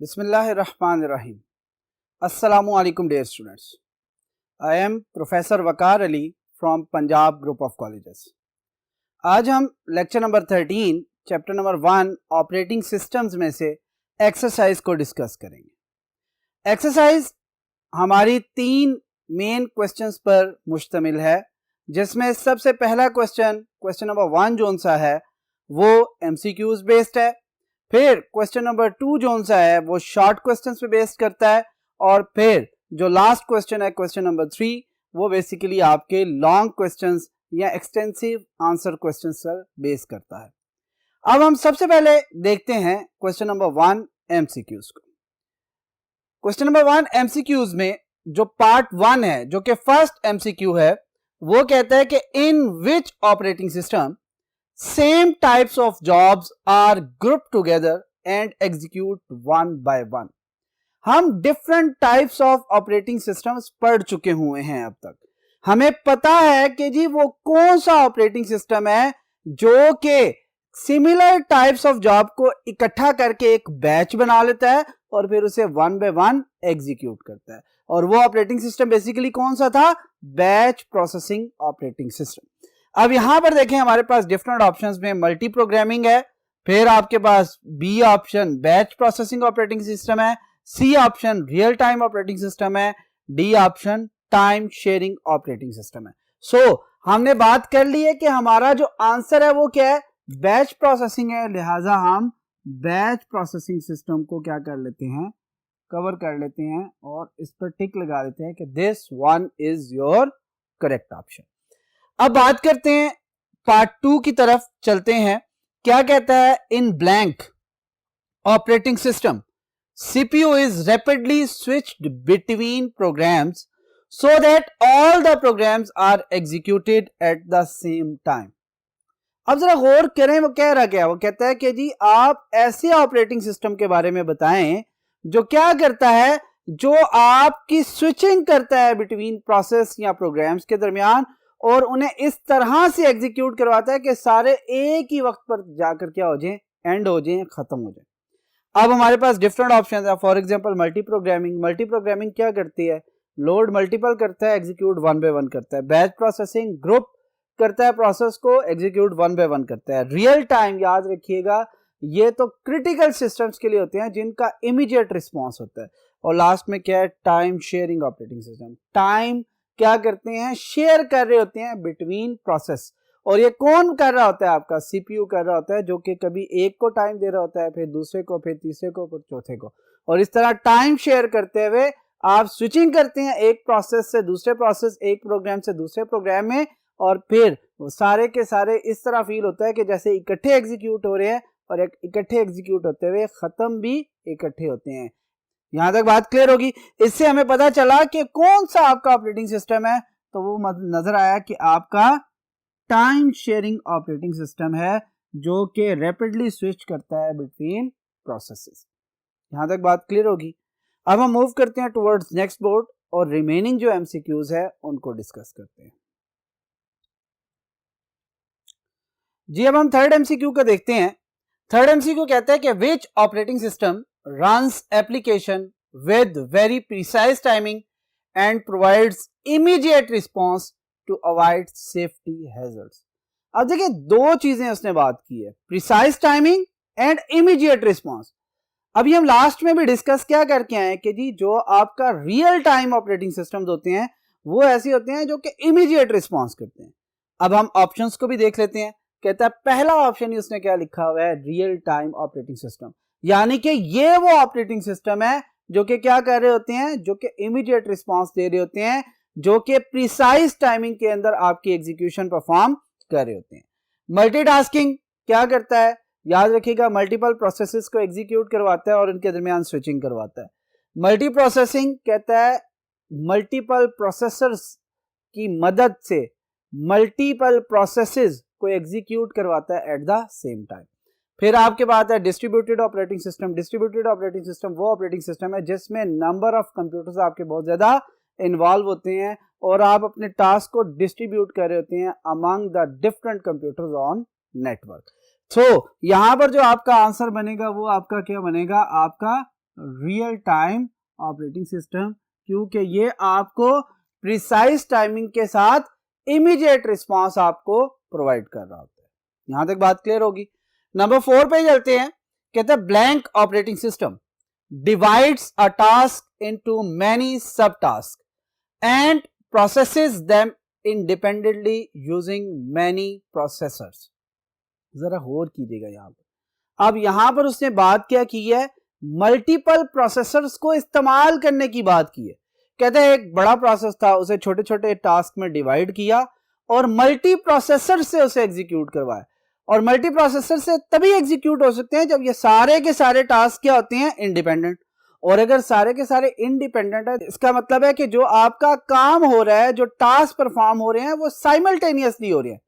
Bismillahirrahmanirrahim. Assalamu alaikum dear students. I am Professor Waqar Ali from Punjab Group of Colleges. आज हम lecture number 13 chapter number 1 operating systems में से exercise को discuss करेंगे। Exercise हमारी 3 main questions पर मुश्तमिल है, जिसमें सबसे पहला क्वेश्चन नंबर 1 जोन सा है वो MCQs बेस्ड है। फिर क्वेश्चन नंबर 2 जोन सा है वो शॉर्ट क्वेश्चंस पे बेस्ड करता है, और फिर जो लास्ट क्वेश्चन है क्वेश्चन नंबर 3 वो बेसिकली आपके लॉन्ग क्वेश्चंस या एक्सटेंसिव आंसर क्वेश्चंस पर बेस करता है। अब हम सबसे पहले देखते हैं क्वेश्चन नंबर 1 MCQs को। क्वेश्चन नंबर 1 MCQs में जो पार्ट 1 है, जो कि फर्स्ट MCQ है, वो कहता है कि in which operating system same types of jobs are grouped together and execute one by one। हम different types of operating systems पढ़ चुके हुए हैं अब तक। हमें पता है कि जी वो कौन सा ऑपरेटिंग सिस्टम है जो कि सिमिलर टाइप्स ऑफ जॉब को इकट्ठा करके एक बैच बना लेता है और फिर उसे वन बाय वन एग्जीक्यूट करता है। और वो ऑपरेटिंग सिस्टम बेसिकली कौन सा था? Batch processing operating system. अब यहां पर देखें, हमारे पास डिफरेंट ऑप्शंस में मल्टी प्रोग्रामिंग है, फिर आपके पास B option batch processing operating system है, C option real time operating system है, D option time sharing operating system है। सो हमने बात कर ली है कि हमारा जो आंसर है वो क्या है? बैच प्रोसेसिंग है, लिहाजा हम बैच प्रोसेसिंग सिस्टम को क्या कर लेते हैं? कवर कर लेते हैं और इस पर टिक लगा देते हैं कि this one is your correct option. अब बात करते हैं पार्ट 2 की तरफ चलते हैं। क्या कहता है? In blank operating system CPU is rapidly switched between programs so that all the programs are executed at the same time. अब जरा गौर करें, वो कह रहा क्या? वो कहता है कि जी आप ऐसे ऑपरेटिंग सिस्टम के बारे में बताएं जो क्या करता है, जो आपकी स्विचिंग करता है बिटवीन प्रोसेस या प्रोग्राम्स के दरमियान और उन्हें इस तरह से एग्जीक्यूट करवाता है कि सारे एक ही वक्त पर जाकर क्या हो जाएं? एंड हो जाएं, खत्म हो जाएं। अब हमारे पास डिफरेंट ऑप्शंस है। फॉर एग्जांपल मल्टी प्रोग्रामिंग क्या करती है? लोड मल्टीपल करता है, एग्जीक्यूट वन बाय वन करता है। बैच प्रोसेसिंग ग्रुप करता है प्रोसेस को, एग्जीक्यूट वन बाय वन करता है। रियल टाइम याद रखिएगा, ये तो क्रिटिकल सिस्टम्स के लिए होते हैं जिनका इमीडिएट रिस्पॉन्स होता है। और लास्ट में क्या है? Time sharing operating system. Time क्या करते हैं? शेयर कर रहे होते हैं बिटवीन प्रोसेस। और ये कौन कर रहा होता है? आपका CPU कर रहा होता है, जो कि कभी एक को टाइम दे रहा होता है, फिर दूसरे को, फिर तीसरे को, फिर चौथे को। और इस तरह टाइम शेयर करते हुए आप स्विचिंग करते हैं एक प्रोसेस से दूसरे प्रोसेस, एक प्रोग्राम से दूसरे प्रोग्राम में, और फिर सारे के सारे इस तरह फील होता है कि जैसे इकट्ठे एग्जीक्यूट हो रहे हैं और एक इकट्ठे एग्जीक्यूट होते हुए खत्म भी इकट्ठे होते हैं। यहां तक बात क्लियर होगी। इससे हमें पता चला कि कौन सा आपका ऑपरेटिंग सिस्टम है, तो वो नजर आया कि आपका टाइम शेयरिंग ऑपरेटिंग सिस्टम है, जो कि रैपिडली स्विच करता है बिटवीन प्रोसेसेस। यहां तक बात क्लियर होगी। अब हम मूव करते हैं टुवर्ड्स नेक्स्ट बोर्ड और रिमेनिंग जो MCQs है उनको डिस्कस करते हैं। जी अब हम थर्ड MCQ को देखते हैं। थर्ड MCQ कहता है कि which operating system runs application with very precise timing and provides immediate response to avoid safety hazards। अब देखिए दो चीजें उसने बात की है, precise timing and immediate response। अभी हम लास्ट में भी डिस्कस क्या करके आए कि जी जो आपका रियल टाइम ऑपरेटिंग सिस्टम्स होते हैं वो ऐसे होते हैं जो कि इमीडिएट रिस्पॉन्स करते हैं। अब हम ऑप्शंस को भी देख लेते हैं। कहता है पहला ऑप्शन ही उसने क्या लिखा हुआ है? Real time operating system. यानी कि ये वो ऑपरेटिंग सिस्टम है जो कि क्या कर रहे होते हैं? जो कि इमीडिएट रिस्पांस दे रहे होते हैं, जो कि प्रिसाइज टाइमिंग के अंदर आपकी एग्जीक्यूशन परफॉर्म कर रहे होते हैं। मल्टीटास्किंग क्या करता है? याद रखिएगा, मल्टीपल प्रोसेसेस को एग्जीक्यूट करवाता है और उनके दरमियान स्विचिंग करवाता है। मल्टी प्रोसेसिंग कहता है मल्टीपल प्रोसेसर्स की मदद से मल्टीपल प्रोसेसेस को एग्जीक्यूट करवाता है एट द सेम टाइम। फिर आपके पास है distributed operating system. Distributed operating system वो ऑपरेटिंग सिस्टम है जिसमें नंबर ऑफ कंप्यूटर्स आपके बहुत ज्यादा इन्वॉल्व होते हैं और आप अपने टास्क को डिस्ट्रीब्यूट कर रहे होते हैं among the different computers on network. So यहां पर जो आपका आंसर बनेगा वो आपका क्या बनेगा? आपका रियल टाइम ऑपरेटिंग सिस्टम, क्योंकि ये आपको प्रिसाइज टाइमिंग के साथ इमीडिएट रिस्पांस आपको प्रोवाइड कर रहा होता है। यहां तक बात क्लियर होगी। नंबर 4 पे चलते हैं। कहते हैं blank operating system divides a task into many sub task and processes them independently using many processors. जरा गौर कीजिएगा यहां पर। अब यहां पर उसने बात क्या की है, मल्टीपल प्रोसेसर्स को इस्तेमाल करने की बात की है। कहते हैं एक बड़ा प्रोसेस था, उसे छोटे छोटे टास्क में डिवाइड किया और मल्टी प्रोसेसर से उसे एग्जीक्यूट करवाया। और मल्टी प्रोसेसर से तभी एग्जीक्यूट हो सकते हैं जब ये सारे के सारे टास्क क्या होते हैं, इंडिपेंडेंट। और अगर सारे के सारे इंडिपेंडेंट है, इसका मतलब है कि जो आपका काम हो रहा है, जो टास्क परफॉर्म हो रहे हैं, वो साइमल्टेनियसली हो रहे हैं,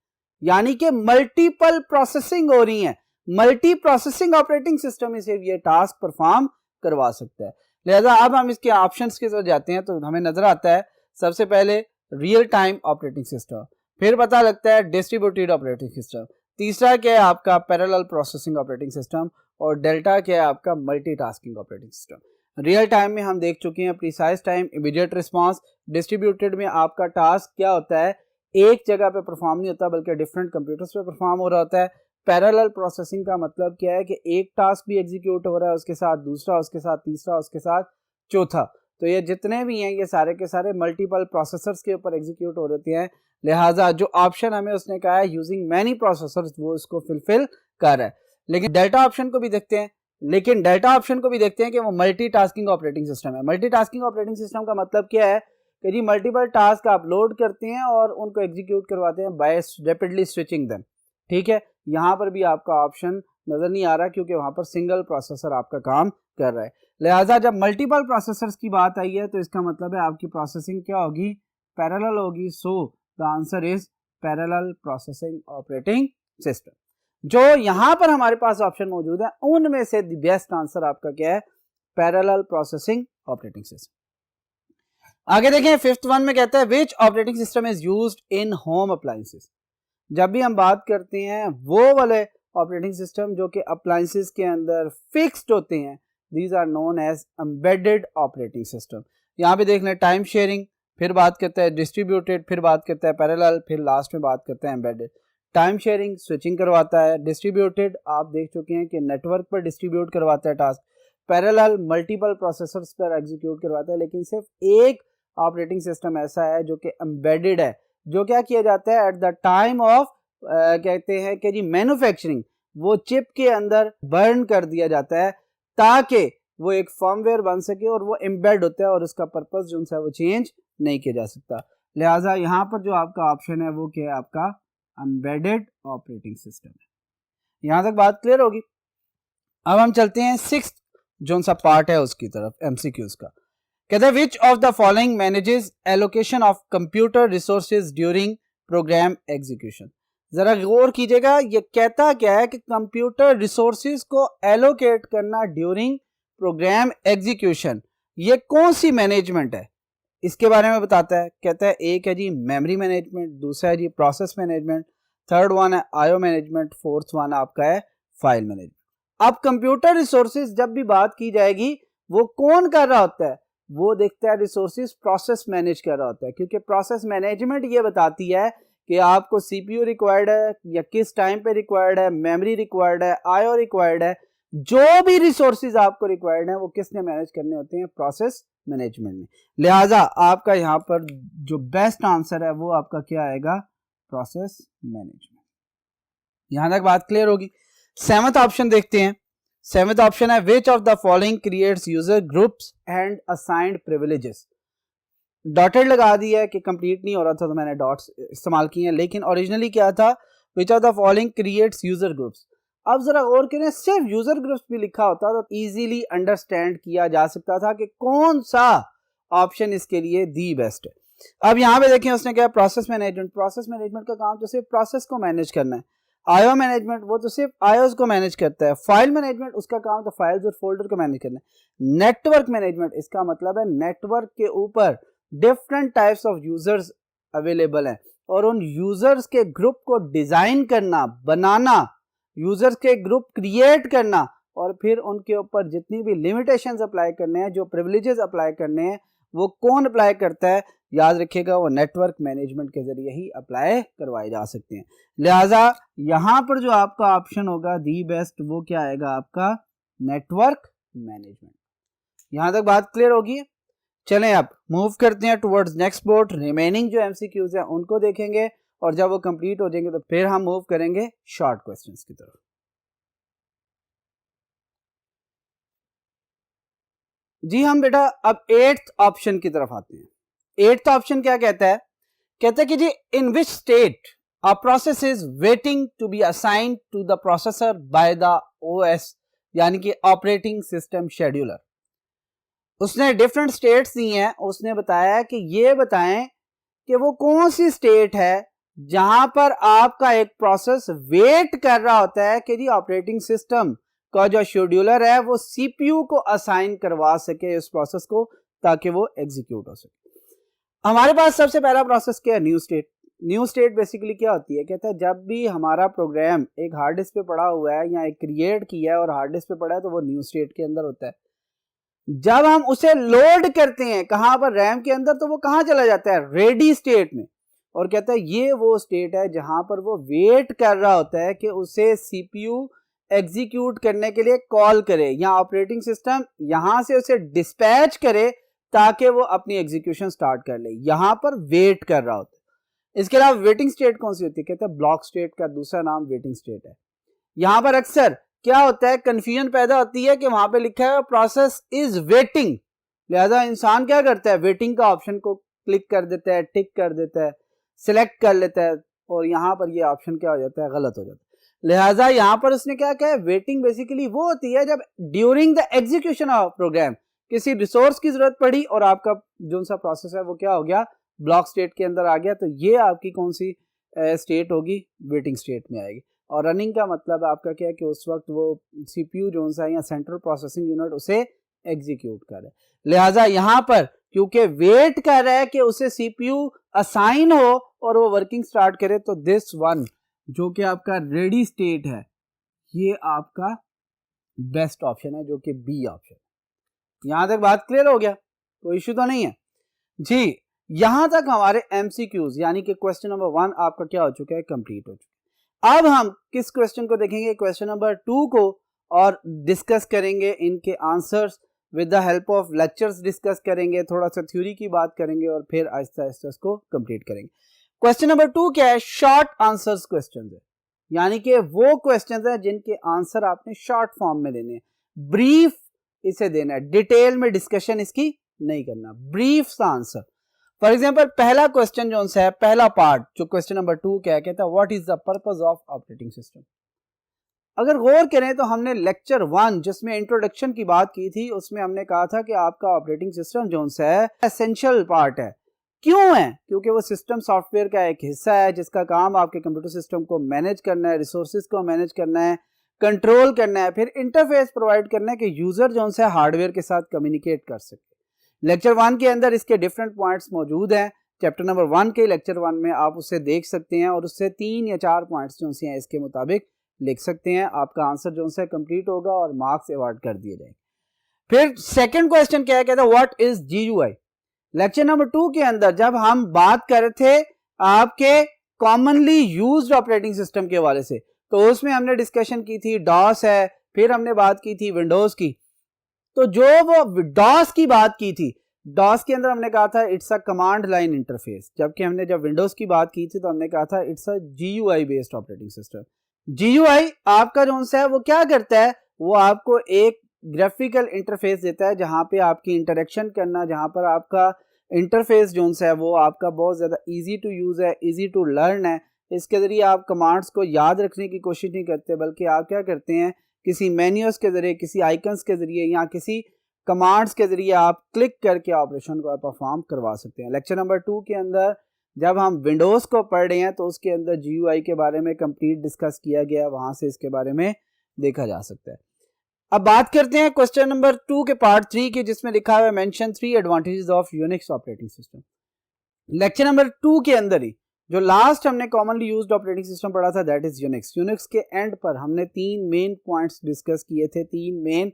यानी कि मल्टीपल प्रोसेसिंग हो रही है। मल्टी प्रोसेसिंग ऑपरेटिंग सिस्टम इसे ये टास्क परफॉर्म करवा सकता है। लिहाजा अब हम इसके ऑप्शंस की तरफ जाते हैं तो हमें नजर आता है सबसे पहले रियल टाइम ऑपरेटिंग सिस्टम, फिर पता लगता है डिस्ट्रीब्यूटेड ऑपरेटिंग सिस्टम, तीसरा क्या है आपका पैरेलल प्रोसेसिंग ऑपरेटिंग सिस्टम, और डेल्टा क्या है आपका multitasking operating system. Real time में हम देख चुके हैं precise time, immediate response. Distributed में आपका टास्क क्या होता है, एक जगह पे परफॉर्म नहीं होता बल्कि डिफरेंट कंप्यूटर्स पे परफॉर्म हो रहा होता है। पैरेलल प्रोसेसिंग का मतलब क्या है कि एक टास्क भी एग्जीक्यूट हो रहा है, उसके साथ दूसरा, उसके साथ तीसरा, उसके साथ चौथा। तो ये जितने भी हैं ये सारे के सारे मल्टीपल प्रोसेसर्स के ऊपर एग्जीक्यूट हो रहे हैं। लिहाजा जो ऑप्शन हमें उसने कहा है यूजिंग मैनी प्रोसेसर्स, वो इसको फुलफिल कर रहा है। लेकिन डेल्टा ऑप्शन को भी देखते हैं, कि वो मल्टीटास्किंग ऑपरेटिंग सिस्टम है। मल्टीटास्किंग ऑपरेटिंग सिस्टम का मतलब क्या है कि जी मल्टीपल टास्क आप लोड करते हैं और उनको एग्जीक्यूट करवाते हैं बाय रैपिडली स्विचिंग देम। ठीक है, यहाँ पर भी आपका ऑप्शन नजर नहीं आ रहा क्योंकि वहां पर सिंगल प्रोसेसर आपका काम कर रहा है। लिहाजा जब मल्टीपल प्रोसेसर्स की बात आई है तो इसका मतलब है आपकी प्रोसेसिंग क्या होगी, पैरेलल होगी। So the answer is parallel processing operating system. जो यहां पर हमारे पास ऑप्शन मौजूद है उनमें से द बेस्ट आंसर आपका क्या है, पैरेलल प्रोसेसिंग ऑपरेटिंग सिस्टम। आगे देखें, फिफ्थ वन में कहता है which operating system is used in home appliances. जब भी हम बात करते हैं वो वाले ऑपरेटिंग सिस्टम जो कि अप्लायंसेस के अंदर फिक्स्ड होते हैं, these are known as embedded operating system. यहाँ पे देख लें टाइम शेयरिंग, फिर बात करता है डिस्ट्रीब्यूटेड, फिर बात करता है पैरेलल, फिर लास्ट में बात करता है एम्बेडेड। टाइम शेयरिंग स्विचिंग करवाता है, डिस्ट्रीब्यूटेड आप देख चुके हैं कि नेटवर्क पर डिस्ट्रीब्यूट करवाता है टास्क, पैरेलल मल्टीपल प्रोसेसर्स पर एग्जीक्यूट करवाता है। लेकिन सिर्फ एक ऑपरेटिंग सिस्टम ऐसा है जो कि एम्बेडेड है, जो क्या किया जाता है एट द टाइम ऑफ कहते हैं कि जी मैन्युफैक्चरिंग, वो चिप के अंदर बर्न कर दिया जाता है ताकि वो एक फर्मवेयर बन सके और वो एम्बेड होता है और उसका पर्पस जो है वो चेंज नहीं किया जा सकता। लिहाजा यहाँ पर जो आपका ऑप्शन है वो क्या है, आपका एम्बेडेड ऑपरेटिंग सिस्टम है। यहाँ तक बात क्लियर होगी। अब हम चलते हैं सिक्स्थ जो सा पार्ट है उसकी तरफ, एमसीक्यूज का। कहते हैं which of the following manages allocation of computer resources during program execution. जरा गौर कीजिएगा, ये कहता क्या है कि कंप्यूटर रिसोर्सेज को एलोकेट करना ड्यूरिंग प्रोग्राम एग्जीक्यूशन, ये कौन सी मैनेजमेंट है इसके बारे में बताता है। कहता है एक है जी मेमोरी मैनेजमेंट, दूसरा है जी प्रोसेस मैनेजमेंट, थर्ड वन है आईओ मैनेजमेंट, फोर्थ वन आपका है फाइल मैनेजमेंट। अब कंप्यूटर रिसोर्सेज जब भी बात की जाएगी वो कौन कर रहा होता है, वो देखता है रिसोर्सेज प्रोसेस मैनेज कर रहा होता है, क्योंकि प्रोसेस मैनेजमेंट ये बताती है कि आपको सीपीयू रिक्वायर्ड है या किस टाइम पे रिक्वायर्ड है, मेमोरी रिक्वायर्ड है, आईओ रिक्वायर्ड है, जो भी रिसोर्सेज आपको रिक्वायर्ड है वो किसने मैनेज करने होते हैं, प्रोसेस मैनेजमेंट में। लिहाजा आपका यहाँ पर जो बेस्ट आंसर है वो आपका क्या आएगा, प्रोसेस मैनेजमेंट। यहां तक बात क्लियर होगी। सेवंथ ऑप्शन देखते हैं। सेवंथ ऑप्शन है which of the following creates user groups and assigned privileges. Dotted लगा दिया है कि कंप्लीट नहीं हो रहा था तो मैंने डॉट्स इस्तेमाल किए हैं, लेकिन ओरिजिनली क्या था, which of the following creates user groups. अब जरा गौर करें, सिर्फ यूजर ग्रुप्स भी लिखा होता तो इजीली अंडरस्टैंड किया जा सकता था कि कौन सा ऑप्शन इसके लिए दी बेस्ट है। अब यहाँ पे देखें उसने क्या, प्रोसेस मैनेजमेंट। प्रोसेस मैनेजमेंट का काम तो सिर्फ प्रोसेस को मैनेज करना है। आईओ मैनेजमेंट वो तो सिर्फ आईओस को मैनेज करता है। फाइल मैनेजमेंट उसका काम तो फाइल्स और फोल्डर को मैनेज करना है। नेटवर्क मैनेजमेंट इसका मतलब है नेटवर्क के ऊपर different types of users available हैं और उन यूजर्स के ग्रुप को डिजाइन करना, बनाना, यूजर्स के ग्रुप क्रिएट करना और फिर उनके ऊपर जितनी भी लिमिटेशंस अप्लाई करने हैं, जो प्रिविलेजेस अप्लाई करने हैं, वो कौन अप्लाई करता है? याद रखिएगा, वो नेटवर्क मैनेजमेंट के जरिए ही अप्लाई करवाए जा सकते हैं। लिहाजा यहाँ पर जो आपका ऑप्शन होगा दी बेस्ट, वो क्या आएगा आपका? Network management. यहाँ तक बात क्लियर होगी? चलें अब मूव करते हैं टुवर्ड्स नेक्स्ट बोर्ड। रिमेनिंग जो एमसीक्यूज हैं उनको देखेंगे और जब वो कंप्लीट हो जाएंगे तो फिर हम मूव करेंगे शॉर्ट क्वेश्चंस की तरफ। जी हम बेटा अब 8th ऑप्शन की तरफ आते हैं। 8th ऑप्शन क्या कहता है? कहता है कि G in which state a process is waiting to be assigned to the processor by the OS, यानी कि ऑपरेटिंग सिस्टम शेड्यूलर। उसने डिफरेंट स्टेट्स दी हैं, उसने बताया कि ये बताएं कि वो कौन सी स्टेट है जहां पर आपका एक प्रोसेस वेट कर रहा होता है कि जी ऑपरेटिंग सिस्टम का जो शेड्यूलर है वो सीपीयू को असाइन करवा सके इस प्रोसेस को, ताकि वो एग्जीक्यूट हो सके। हमारे पास सबसे पहला प्रोसेस क्या है? New state. New state basically क्या होती है? कहता है जब भी हमारा प्रोग्राम एक हार्ड डिस्क पे पड़ा हुआ है या एक क्रिएट किया है और हार्ड डिस्क पे पड़ा है तो वो न्यू स्टेट के अंदर होता है। जब हम उसे लोड करते हैं कहां पर? रैम के अंदर, तो वो कहां चला जाता है? रेडी स्टेट में। और कहता है ये वो स्टेट है जहां पर वो वेट कर रहा होता है कि उसे सीपीयू एग्जीक्यूट करने के लिए कॉल करे या ऑपरेटिंग सिस्टम यहां से उसे डिस्पैच करे ताकि वो अपनी एग्जीक्यूशन स्टार्ट कर ले। यहां पर वेट कर रहा होता है। इसके अलावा वेटिंग स्टेट कौन सी होती है? कहते हैं ब्लॉक स्टेट का दूसरा नाम वेटिंग स्टेट है। यहां पर अक्सर क्या होता है? कंफ्यूजन पैदा होती है कि वहां पे लिखा है प्रोसेस इज वेटिंग, लिहाजा इंसान क्या करता है? वेटिंग का ऑप्शन को क्लिक कर देता है, टिक कर देता है, सिलेक्ट कर लेता है और यहां पर ये ऑप्शन क्या हो जाता है? गलत हो जाता है। लिहाजा यहां पर उसने क्या कहा है? वेटिंग बेसिकली वो होती है जब during the execution of program किसी रिसोर्स की जरूरत पड़ी और आपका जो सा प्रोसेस है वो क्या हो गया? ब्लॉक स्टेट के अंदर आ गया, तो ये आपकी कौन सी स्टेट होगी? वेटिंग स्टेट में आएगी। और रनिंग का मतलब आपका क्या है कि उस वक्त वो सीपीयू जो सा या सेंट्रल प्रोसेसिंग यूनिट उसे एग्जीक्यूट करे। लिहाजा यहां पर क्योंकि वेट कर रहा है कि उसे सीपीयू असाइन हो और वो वर्किंग स्टार्ट करे, तो दिस वन जो कि आपका रेडी स्टेट है ये आपका बेस्ट ऑप्शन है, जो कि बी ऑप्शन। यहां तक बात क्लियर हो गया? कोई इश्यू तो नहीं है जी। यहां तक हमारे एमसीक्यूज यानी कि क्वेश्चन नंबर 1 आपका क्या हो चुका है? कंप्लीट हो चुका है। अब हम किस क्वेश्चन को देखेंगे? क्वेश्चन नंबर 2 को, और डिस्कस करेंगे इनके answers with the help of lectures discuss करेंगे, थोड़ा सा थ्योरी की बात करेंगे और फिर आहिस्ता आहिस्ता इसको कंप्लीट करेंगे। क्वेश्चन नंबर 2 क्या है? शॉर्ट आंसर्स क्वेश्चन है, यानी कि वो क्वेश्चन है जिनके आंसर आपने शॉर्ट फॉर्म में देने हैं, ब्रीफ इसे देना है, डिटेल में डिस्कशन इसकी नहीं करना, ब्रीफ सा आंसर। फॉर एग्जाम्पल पहला क्वेश्चन जो है, पहला पार्ट जो क्वेश्चन नंबर 2 क्या कहता है? What is the purpose of operating system. अगर गौर करें तो हमने लेक्चर 1 जिसमें इंट्रोडक्शन की बात की थी उसमें हमने कहा था कि आपका ऑपरेटिंग सिस्टम जो है एसेंशियल पार्ट है। क्यों है? क्योंकि वो सिस्टम सॉफ्टवेयर का एक हिस्सा है जिसका काम आपके कंप्यूटर सिस्टम को मैनेज करना है, रिसोर्सेज को मैनेज करना है, कंट्रोल करना है, फिर इंटरफेस प्रोवाइड करना है कि यूजर जो है हार्डवेयर के साथ कम्युनिकेट कर सके। लेक्चर 1 के अंदर इसके डिफरेंट पॉइंट्स मौजूद हैं। चैप्टर नंबर 1 के लेक्चर 1 में आप उससे देख सकते हैं और उससे 3 या 4 पॉइंट्स जो हैं इसके मुताबिक लिख सकते हैं। आपका आंसर जो है कंप्लीट होगा और मार्क्स अवार्ड कर दिए जाएंगे। फिर सेकंड क्वेश्चन क्या है? कहता है what is GUI. Lecture number 2 के अंदर जब हम बात कर रहे थे आपके कॉमनली यूज्ड ऑपरेटिंग सिस्टम के हवाले से, तो उसमें हमने डिस्कशन की थी डॉस है, फिर हमने बात की थी विंडोज की। तो जो वो डॉस की बात की थी, डॉस के अंदर हमने कहा था it's a command line interface, जबकि हमने जब विंडोज की बात की थी तो हमने कहा था it's a GUI based operating system. GUI आपका जो है वो क्या करता है? वो आपको एक ग्राफिकल इंटरफेस देता है जहां पे आपकी इंटरेक्शन करना, जहां पर आपका इंटरफेस जो है वो आपका बहुत ज़्यादा इजी टू यूज़ है, इजी टू लर्न है। इसके ज़रिए आप कमांड्स को याद रखने की कोशिश नहीं करते, बल्कि आप क्या करते हैं किसी मेन्यूज के ज़रिए, किसी आइकन्स के ज़रिए या किसी कमांड्स के ज़रिए आप क्लिक करके ऑपरेशन को परफॉर्म करवा सकते हैं। लेक्चर नंबर 2 के अंदर जब हम विंडोज़ को पढ़ रहे हैं तो उसके अंदर जीयूआई के बारे में कंप्लीट डिस्कस किया गया, वहाँ से इसके बारे में देखा जा सकता है। अब बात करते हैं क्वेश्चन नंबर 2 के पार्ट 3 की, जिसमें लिखा हुआ है mention 3 advantages of Unix operating system. Lecture number 2 के अंदर ही जो लास्ट हमने कॉमनली यूज्ड ऑपरेटिंग सिस्टम पढ़ा था दैट इज यूनिक्स। यूनिक्स के एंड पर हमने 3 मेन पॉइंट्स डिस्कस किए थे, 3 मेन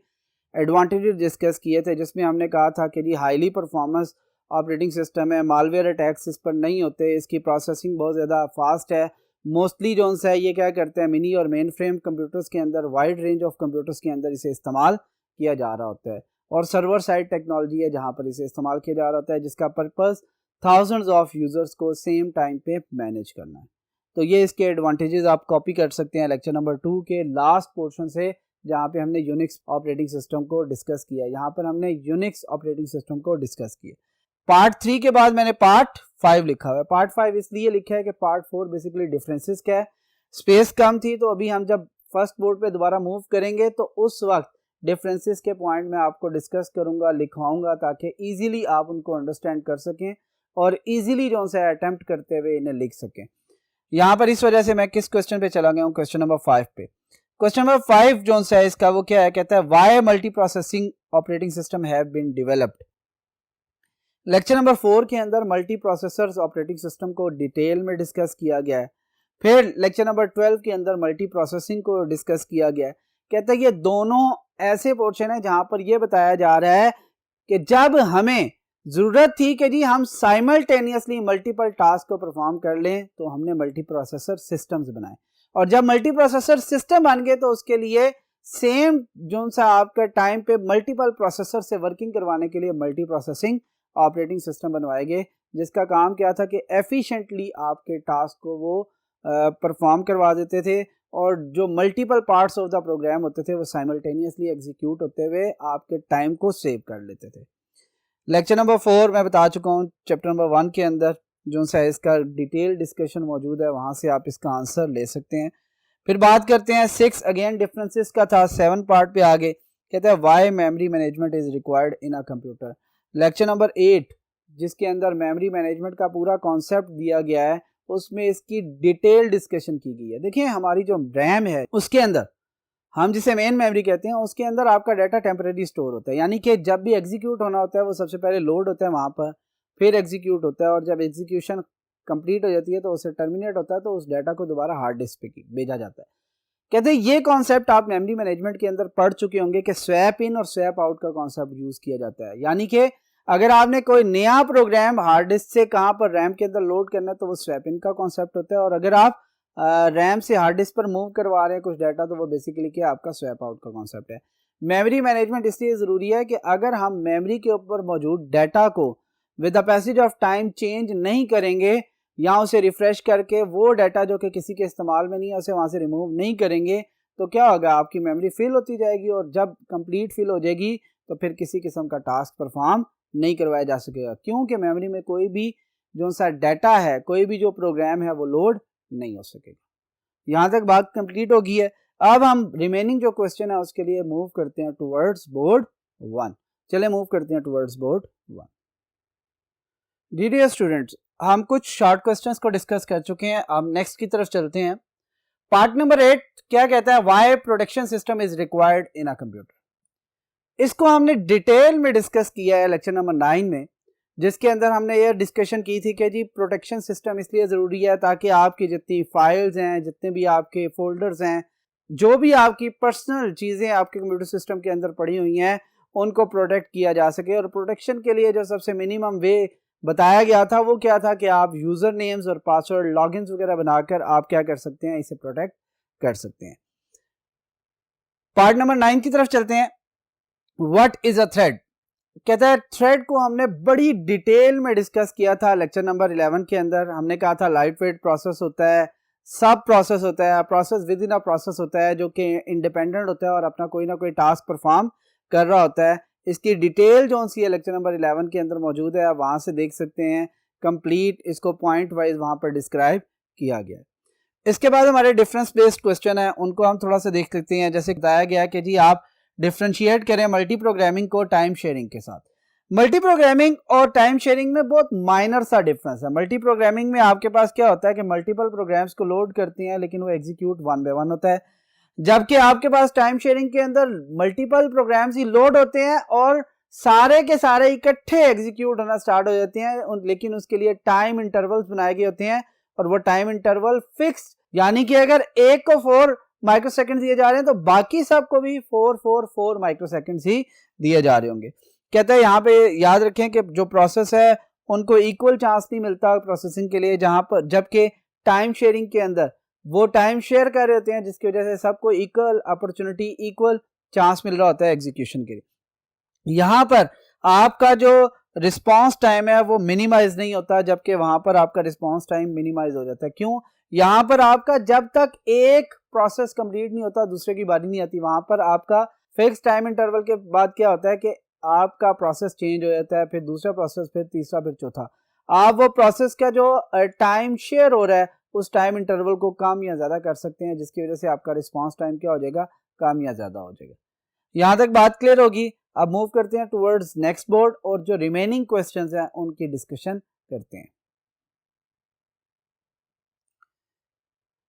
एडवांटेजेस डिस्कस किए थे, जिसमें हमने कहा था कि जी हाईली परफॉर्मेंस ऑपरेटिंग सिस्टम है, मालवेयर अटैक्स इस पर नहीं होते, इसकी प्रोसेसिंग बहुत ज़्यादा फास्ट है। मोस्टली जो है ये क्या करते हैं, मिनी और मेन फ्रेम कंप्यूटर्स के अंदर, वाइड रेंज ऑफ कंप्यूटर्स के अंदर इसे इस्तेमाल किया जा रहा होता है, और सर्वर साइड टेक्नोलॉजी है जहाँ पर इसे इस्तेमाल किया जा रहा होता है, जिसका पर्पस थाउजेंड्स ऑफ यूजर्स को सेम टाइम पे मैनेज करना है। तो ये इसके एडवांटेजेस आप कॉपी कर सकते हैं लेक्चर नंबर 2 के लास्ट पोर्शन से, जहाँ पे हमने यूनिक्स ऑपरेटिंग सिस्टम को डिस्कस किया। यहाँ पर हमने यूनिक्स ऑपरेटिंग सिस्टम को डिस्कस किया। पार्ट 3 के बाद मैंने पार्ट 5 लिखा हुआ है। पार्ट 5 इसलिए लिखा है कि पार्ट 4 बेसिकली डिफरेंसेस क्या है, स्पेस कम थी, तो अभी हम जब फर्स्ट बोर्ड पे दोबारा मूव करेंगे तो उस वक्त डिफरेंसेस के पॉइंट में आपको डिस्कस करूंगा, लिखवाऊंगा, ताकि इजीली आप उनको अंडरस्टैंड कर सकें और इजीली जो है अटेम्प्ट करते हुए इन्हें लिख सकें। यहाँ पर इस वजह से मैं किस क्वेश्चन पे चला गया हूँ, क्वेश्चन नंबर 5 पे। क्वेश्चन नंबर 5 जो है इसका वो क्या है, कहता है why multiprocessing operating system have been developed. Lecture number 4 के अंदर मल्टी प्रोसेसर्स ऑपरेटिंग सिस्टम को डिटेल में डिस्कस किया गया है। फिर लेक्चर नंबर 12 के अंदर मल्टी प्रोसेसिंग को डिस्कस किया गया है। कहता है ये दोनों ऐसे पोर्शन है जहां पर यह बताया जा रहा है कि जब हमें जरूरत थी कि जी हम साइमल्टेनियसली मल्टीपल टास्क को परफॉर्म कर लें, तो हमने मल्टी प्रोसेसर सिस्टम्स बनाए, और जब मल्टी प्रोसेसर सिस्टम बन गए तो उसके लिए सेम जो सा आपका टाइम पे मल्टीपल प्रोसेसर से वर्किंग करवाने के लिए मल्टी प्रोसेसिंग ऑपरेटिंग सिस्टम बनवाए गए, जिसका काम क्या था कि एफिशिएंटली आपके टास्क को वो परफॉर्म करवा देते थे, और जो multiple parts of the program होते थे वो साइमल्टेनियसली एग्जीक्यूट होते हुए आपके टाइम को सेव कर लेते थे। लेक्चर नंबर 4 मैं बता चुका हूँ, चैप्टर नंबर 1 के अंदर जो है इसका डिटेल डिस्कशन मौजूद है, वहाँ से आप इसका आंसर ले सकते हैं। फिर बात करते हैं 6 अगेन डिफरेंसेस का था, 7 पार्ट पे आगे कहते हैं why memory management is required in a computer. Lecture number 8 जिसके अंदर मेमोरी मैनेजमेंट का पूरा कॉन्सेप्ट दिया गया है, उसमें इसकी डिटेल डिस्कशन की गई है। देखिए हमारी जो रैम है उसके अंदर हम जिसे मेन मेमोरी कहते हैं, उसके अंदर आपका डाटा टेम्परेरी स्टोर होता है, यानी कि जब भी एग्जीक्यूट होना होता है वो सबसे पहले लोड होता है वहाँ पर, फिर एग्जीक्यूट होता है, और जब एग्जीक्यूशन कंप्लीट हो जाती है तो उसे टर्मिनेट होता है, तो उस डाटा को दोबारा हार्ड डिस्क पे भेजा जाता है। कहते हैं ये कॉन्सेप्ट आप मेमोरी मैनेजमेंट के अंदर पढ़ चुके होंगे कि स्वैप इन और स्वैप आउट का कॉन्सेप्ट यूज किया जाता है, यानी कि अगर आपने कोई नया प्रोग्राम हार्ड डिस्क से कहाँ पर रैम के अंदर लोड करना है तो वो स्वैप इन का कॉन्सेप्ट होता है, और अगर आप रैम से हार्ड डिस्क पर मूव करवा रहे हैं कुछ डाटा तो वो बेसिकली क्या आपका स्वैप आउट का कॉन्सेप्ट है। मेमोरी मैनेजमेंट इसलिए ज़रूरी है कि अगर हम मेमोरी के ऊपर मौजूद डाटा को with the passage of time change नहीं करेंगे या उसे रिफ्रेश करके वो डाटा जो कि किसी के इस्तेमाल में नहीं है उसे वहाँ से रिमूव नहीं करेंगे, तो क्या होगा, आपकी मेमोरी फिल होती जाएगी, और जब कंप्लीट फिल हो जाएगी तो फिर किसी किस्म का टास्क परफॉर्म नहीं करवाया जा सकेगा, क्योंकि मेमोरी में कोई भी जो सा डाटा है, कोई भी जो प्रोग्राम है वो लोड नहीं हो सकेगा। यहाँ तक बात कंप्लीट हो गई है। अब हम रिमेनिंग जो क्वेश्चन है उसके लिए मूव करते हैं टुवर्ड्स बोर्ड 1। चले मूव करते हैं टुवर्ड्स बोर्ड 1। डियर स्टूडेंट्स, हम कुछ शॉर्ट क्वेश्चंस को डिस्कस कर चुके हैं, अब नेक्स्ट की तरफ चलते हैं। पार्ट नंबर 8 क्या कहता है, why protection system is required in a computer. इसको हमने डिटेल में डिस्कस किया है लेक्चर नंबर 9 में, जिसके अंदर हमने ये डिस्कशन की थी कि जी प्रोटेक्शन सिस्टम इसलिए ज़रूरी है ताकि आपकी जितनी फाइल्स हैं, जितने भी आपके फोल्डर्स हैं, जो भी आपकी पर्सनल चीज़ें आपके कंप्यूटर सिस्टम के अंदर पड़ी हुई हैं उनको प्रोटेक्ट किया जा सके। और प्रोटेक्शन के लिए जो सबसे मिनिमम वे बताया गया था वो क्या था कि आप यूज़र नेम्स और पासवर्ड लॉगिन्स वगैरह बनाकर आप क्या कर सकते हैं, इसे प्रोटेक्ट कर सकते हैं। पार्ट नंबर 9 की तरफ चलते हैं। What is a thread. कहता है थ्रेड को हमने बड़ी डिटेल में डिस्कस किया था लेक्चर नंबर 11 के अंदर। हमने कहा था लाइट वेट प्रोसेस होता है, सब प्रोसेस होता है, process with in a process होता है जो कि इंडिपेंडेंट होता है और अपना कोई ना कोई टास्क परफॉर्म कर रहा होता है। इसकी डिटेल जो सी है लेक्चर नंबर 11 के अंदर मौजूद है, आप वहाँ से देख सकते हैं कंप्लीट, इसको पॉइंट वाइज वहाँ पर डिस्क्राइब किया गया है। इसके बाद हमारे डिफरेंस बेस्ड क्वेश्चन है, उनको हम थोड़ा सा देख सकते हैं। जैसे बताया गया कि जी आप डिफ्रेंशिएट करें मल्टी प्रोग्रामिंग को टाइम शेयरिंग के साथ। मल्टी प्रोग्रामिंग और टाइम शेयरिंग में बहुत माइनर सा डिफरेंस है। मल्टी प्रोग्रामिंग में आपके पास क्या होता है कि मल्टीपल प्रोग्राम्स को लोड करते हैं लेकिन वो एग्जीक्यूट वन बाय वन होता है, जबकि आपके पास टाइम शेयरिंग के अंदर मल्टीपल प्रोग्राम्स ही लोड होते हैं और सारे के सारे इकट्ठे एग्जीक्यूट होना स्टार्ट हो जाते हैं, लेकिन उसके लिए टाइम इंटरवल्स बनाए गए होते हैं और वो टाइम इंटरवल फिक्स, यानी कि अगर एक को 4 माइक्रोसेकंड दिए जा रहे हैं तो बाकी सबको भी 4 माइक्रोसेकंड ही दिए जा रहे होंगे। कहता है यहाँ पे याद रखें कि जो प्रोसेस है उनको इक्वल चांस नहीं मिलता प्रोसेसिंग के लिए, जहां पर जबकि टाइम शेयरिंग के अंदर वो टाइम शेयर कर रहे होते हैं जिसकी वजह से सबको इक्वल अपॉर्चुनिटी, इक्वल चांस मिल रहा होता है एग्जीक्यूशन के लिए। यहाँ पर आपका जो रिस्पांस टाइम है वो मिनिमाइज नहीं होता, जबकि वहां पर आपका रिस्पांस टाइम मिनिमाइज हो जाता है। क्यों? यहाँ पर आपका जब तक एक प्रोसेस कंप्लीट नहीं होता दूसरे की बारी नहीं आती। वहां पर आपका फिक्स टाइम इंटरवल के बाद क्या होता है कि आपका प्रोसेस चेंज हो जाता है, फिर दूसरा प्रोसेस, फिर तीसरा, फिर चौथा। आप वो प्रोसेस का जो टाइम शेयर हो रहा है उस टाइम इंटरवल को कम या ज्यादा कर सकते हैं, जिसकी वजह से आपका रिस्पांस टाइम क्या हो जाएगा, कम या ज्यादा हो जाएगा। यहां तक बात क्लियर होगी। अब मूव करते हैं टुवर्ड्स नेक्स्ट बोर्ड और जो रिमेनिंग क्वेश्चंस हैं उनकी डिस्कशन करते हैं।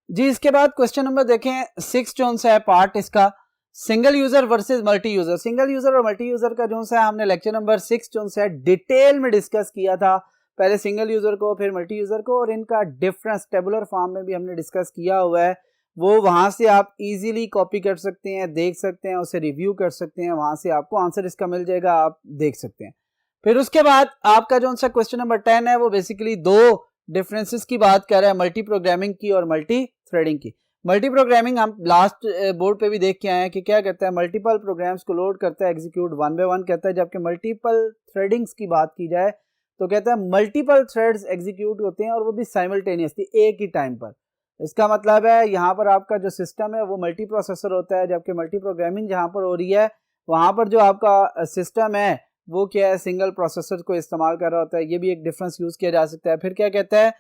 जी इसके बाद क्वेश्चन नंबर देखें 6 जो है पार्ट इसका single user versus multi user. Single user और मल्टी यूजर का जो है हमने लेक्चर नंबर 6 जो है डिटेल में डिस्कस किया था। पहले सिंगल यूजर को फिर मल्टी यूजर को, और इनका डिफरेंस टेबुलर फॉर्म में भी हमने डिस्कस किया हुआ है। वो वहां से आप इजीली कॉपी कर सकते हैं, देख सकते हैं, उसे रिव्यू कर सकते हैं, वहां से आपको आंसर इसका मिल जाएगा, आप देख सकते हैं। फिर उसके बाद आपका जो सा क्वेश्चन नंबर 10 है वो बेसिकली दो डिफरेंसेस की बात कर रहा है, मल्टी प्रोग्रामिंग की और मल्टी थ्रेडिंग की। मल्टी प्रोग्रामिंग हम लास्ट बोर्ड पे भी देख के आए हैं कि क्या करता है, मल्टीपल प्रोग्राम्स को लोड करता है, एग्जीक्यूट वन बाय वन करता है। जबकि मल्टीपल थ्रेडिंग्स की बात की जाए तो कहता है मल्टीपल थ्रेड्स एग्जीक्यूट होते हैं और वो भी साइमल्टेनियसली एक ही टाइम पर। इसका मतलब है यहाँ पर आपका जो सिस्टम है वो मल्टी प्रोसेसर होता है, जबकि मल्टी प्रोग्रामिंग जहाँ पर हो रही है वहाँ पर जो आपका सिस्टम है वो क्या है, सिंगल प्रोसेसर को इस्तेमाल कर रहा होता है। ये भी एक डिफरेंस यूज किया जा सकता है। फिर क्या कहता है,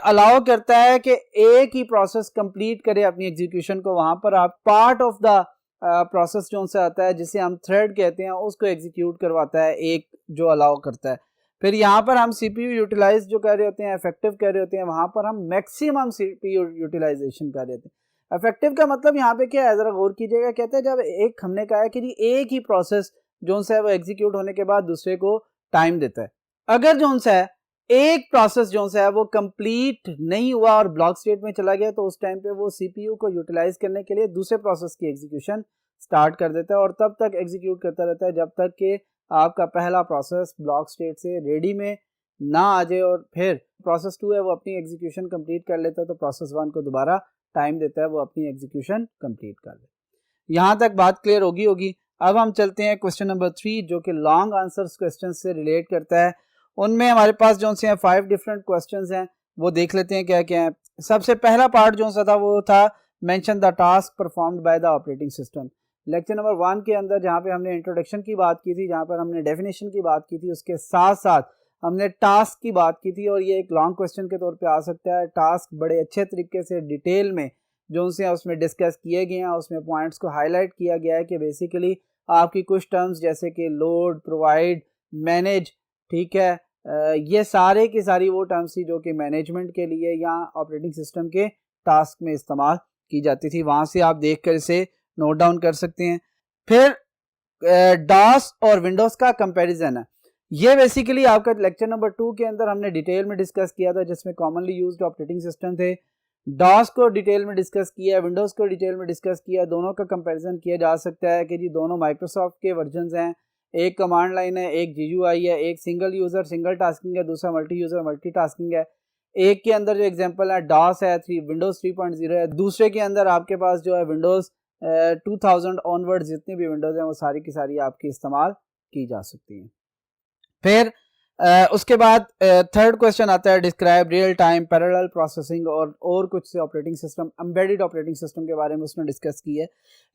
अलाउ करता है कि एक ही प्रोसेस कंप्लीट करे अपनी एग्जीक्यूशन को, वहां पर आप पार्ट ऑफ द प्रोसेस जो से आता है जिसे हम थ्रेड कहते हैं उसको एग्जीक्यूट करवाता है, एक जो अलाउ करता है। फिर यहाँ पर हम सीपीयू यूटिलाइज जो कर रहे होते हैं, इफेक्टिव कर रहे होते हैं, वहां पर हम मैक्सिमम सीपीयू यूटिलाइजेशन कर रहे होते हैं। इफेक्टिव का मतलब यहाँ पे क्या है, जरा गौर कीजिएगा। कहते हैं जब एक हमने कहा है कि जी एक ही प्रोसेस जो है वो एग्जीक्यूट होने के बाद दूसरे को टाइम देता है। अगर जो है एक प्रोसेस जो है वो कंप्लीट नहीं हुआ और ब्लॉक स्टेट में चला गया तो उस टाइम पे वो सीपीयू को यूटिलाइज करने के लिए दूसरे प्रोसेस की एग्जीक्यूशन स्टार्ट कर देता है और तब तक एग्जीक्यूट करता रहता है जब तक कि आपका पहला प्रोसेस ब्लॉक स्टेट से रेडी में ना आ जाए। और फिर प्रोसेस 2 है वो अपनी एग्जीक्यूशन कंप्लीट कर लेता है तो प्रोसेस 1 को दोबारा टाइम देता है वो अपनी एग्जीक्यूशन कंप्लीट कर ले। यहाँ तक बात क्लियर होगी। अब हम चलते हैं क्वेश्चन नंबर 3 जो कि लॉन्ग आंसर्स क्वेश्चन से रिलेट करता है। उनमें हमारे पास जो से 5 डिफरेंट क्वेश्चंस हैं वो देख लेते हैं क्या क्या है। सबसे पहला पार्ट जो सा था वो था mention the task performed by the operating system. Lecture number 1 के अंदर जहाँ पे हमने इंट्रोडक्शन की बात की थी, जहाँ पर हमने डेफिनेशन की बात की थी, उसके साथ साथ हमने टास्क की बात की थी और ये एक लॉन्ग क्वेश्चन के तौर पे आ सकता है। टास्क बड़े अच्छे तरीके से डिटेल में जो से उसमें डिस्कस किए गए हैं, उसमें पॉइंट्स को हाईलाइट किया गया है कि बेसिकली आपकी कुछ टर्म्स जैसे कि लोड, प्रोवाइड, मैनेज, ठीक है, ये सारे की सारी वो टर्म्स थी जो कि मैनेजमेंट के लिए या ऑपरेटिंग सिस्टम के टास्क में इस्तेमाल की जाती थी। वहां से आप देखकर इसे नोट डाउन कर सकते हैं। फिर डॉस और विंडोज का कंपैरिजन है। ये बेसिकली आपका लेक्चर नंबर 2 के अंदर हमने डिटेल में डिस्कस किया था, जिसमें कॉमनली यूज्ड ऑपरेटिंग सिस्टम थे। डॉस को डिटेल में डिस्कस किया, विंडोज को डिटेल में डिस्कस किया। दोनों का कंपैरिजन किया जा सकता है कि जी दोनों माइक्रोसॉफ्ट के वर्जन्स हैं, एक कमांड लाइन है, एक GUI है, एक सिंगल यूजर सिंगल टास्किंग है, दूसरा मल्टी यूजर मल्टी टास्किंग है। एक के अंदर जो एग्जांपल है डॉस है, विंडोज 3.0 है, दूसरे के अंदर आपके पास जो है विंडोज 2000 ऑनवर्ड जितनी भी विंडोज हैं वो सारी की सारी आपकी इस्तेमाल की जा सकती हैं। फिर उसके बाद थर्ड क्वेश्चन आता है describe real time parallel processing और कुछ से operating system, embedded operating system के बारे में उसने डिस्कस की है।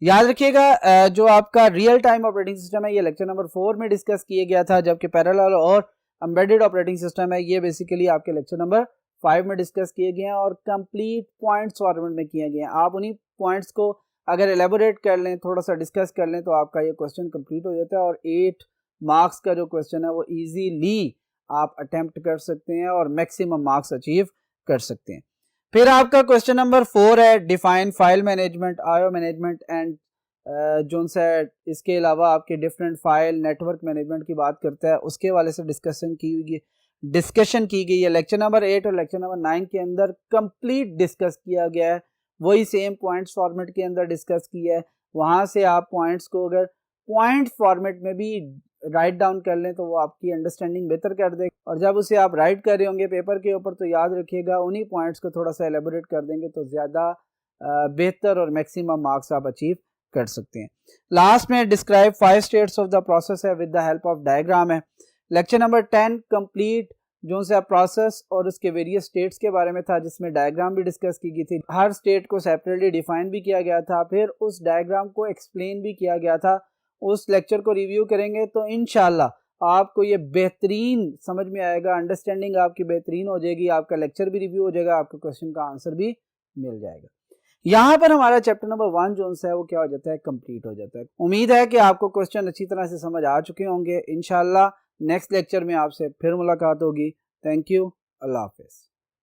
याद रखिएगा जो आपका रियल टाइम ऑपरेटिंग सिस्टम है ये लेक्चर नंबर 4 में डिस्कस किया गया था, जबकि पैरेलल और एम्बेडेड ऑपरेटिंग सिस्टम है ये बेसिकली आपके लेक्चर नंबर 5 में डिस्कस किए गए हैं और कंप्लीट पॉइंट्स फॉर्मेट में किए गए हैं। आप उन्हीं पॉइंट्स को अगर एलेबोरेट कर लें, थोड़ा सा डिस्कस कर लें तो आपका ये क्वेश्चन कंप्लीट हो जाता है और 8 मार्क्स का जो क्वेश्चन है वो इजीली आप अटेम्प्ट कर सकते हैं और मैक्सिमम मार्क्स अचीव कर सकते हैं। फिर आपका क्वेश्चन नंबर 4 है define file management, IO management and जो से इसके अलावा आपके डिफरेंट फाइल नेटवर्क मैनेजमेंट की बात करता है, उसके वाले से डिस्कशन की हुई है। डिस्कशन की गई है। लेक्चर नंबर 8 और लेक्चर नंबर 9 के अंदर कंप्लीट डिस्कस किया गया है, वही सेम पॉइंट्स फॉर्मेट के अंदर डिस्कस किया है। वहाँ से आप पॉइंट्स को अगर पॉइंट फॉर्मेट में भी राइट डाउन कर लें तो वो आपकी अंडरस्टैंडिंग बेहतर कर देगा। और जब उसे आप राइट कर रहे होंगे पेपर के ऊपर तो याद रखिएगा उन्हीं पॉइंट्स को थोड़ा सा एलेबोरेट कर देंगे तो ज़्यादा बेहतर और मैक्सिमम मार्क्स आप अचीव कर सकते हैं। लास्ट में describe 5 states of the process है with the help of diagram है। लेक्चर नंबर 10 कंप्लीट जो से प्रोसेस और उसके वेरियस स्टेट्स के बारे में था, जिसमें डायग्राम भी डिस्कस की गई थी। हर स्टेट को सेपरेटली डिफाइन भी किया गया था, फिर उस डायग्राम को एक्सप्लेन भी किया गया था। उस लेक्चर को रिव्यू करेंगे तो इंशाल्लाह आपको ये बेहतरीन समझ में आएगा, अंडरस्टैंडिंग आपकी बेहतरीन हो जाएगी, आपका लेक्चर भी रिव्यू हो जाएगा, आपके क्वेश्चन का आंसर भी मिल जाएगा। यहाँ पर हमारा चैप्टर नंबर 1 जो है वो क्या हो जाता है, कंप्लीट हो जाता है। उम्मीद है कि आपको क्वेश्चन अच्छी तरह से समझ आ चुके होंगे। इंशाल्लाह नेक्स्ट लेक्चर में आपसे फिर मुलाकात होगी। थैंक यू, अल्लाह हाफिज़।